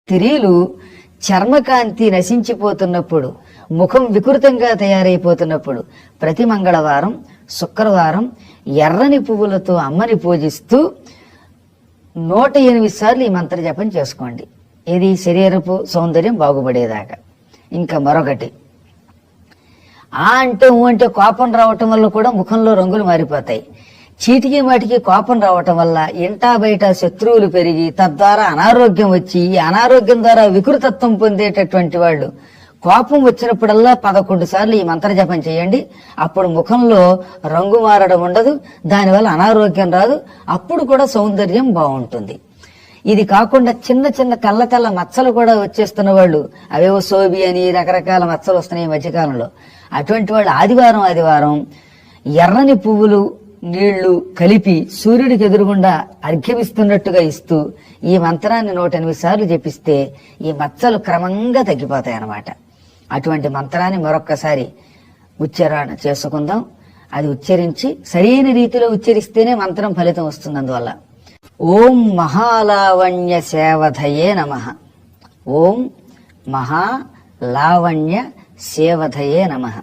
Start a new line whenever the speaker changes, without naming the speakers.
స్త్రీలు చర్మకాంతి నశించిపోతున్నప్పుడు, ముఖం వికృతంగా తయారైపోతున్నప్పుడు ప్రతి మంగళవారం, శుక్రవారం ఎర్రని పువ్వులతో అమ్మని పూజిస్తూ 108 సార్లు ఈ మంత్ర జపం చేసుకోండి. ఇది శరీరపు సౌందర్యం బాగుపడేదాకా. ఇంకా మరొకటి, అంటే అంటే కోపం రావటం వల్ల కూడా ముఖంలో రంగులు మారిపోతాయి. చీటికి మాటికి కోపం రావటం వల్ల ఇంటా బయట శత్రువులు పెరిగి తద్వారా అనారోగ్యం వచ్చి, ఈ అనారోగ్యం ద్వారా వికృతత్వం పొందేటటువంటి వాళ్ళు కోపం వచ్చినప్పుడల్లా 11 సార్లు ఈ మంత్ర జపం చేయండి. అప్పుడు ముఖంలో రంగు మారడం ఉండదు, దానివల్ల అనారోగ్యం రాదు, అప్పుడు కూడా సౌందర్యం బాగుంటుంది. ఇది కాకుండా చిన్న చిన్న తెల్ల తెల్ల మచ్చలు కూడా వచ్చేస్తున్న వాళ్ళు, అవేవో సోబి అని రకరకాల మచ్చలు వస్తున్నాయి ఈ మధ్యకాలంలో, అటువంటి వాళ్ళు ఆదివారం ఎర్రని పువ్వులు నీళ్లు కలిపి సూర్యుడికి ఎదురుగుండా అర్ఘ్యమిస్తున్నట్టుగా ఇస్తూ ఈ మంత్రాన్ని 108 సార్లు జపిస్తే ఈ మచ్చలు క్రమంగా తగ్గిపోతాయి అన్నమాట. అటువంటి మంత్రాన్ని మరొక్కసారి ఉచ్చారణ చేసుకుందాం. అది ఉచ్చరించి సరైన రీతిలో ఉచ్చరిస్తేనే మంత్రం ఫలితం వస్తుంది. అందువల్ల ఓం మహాలావణ్య సేవధయే నమః. ఓం మహాలావణ్య సేవధయే నమః.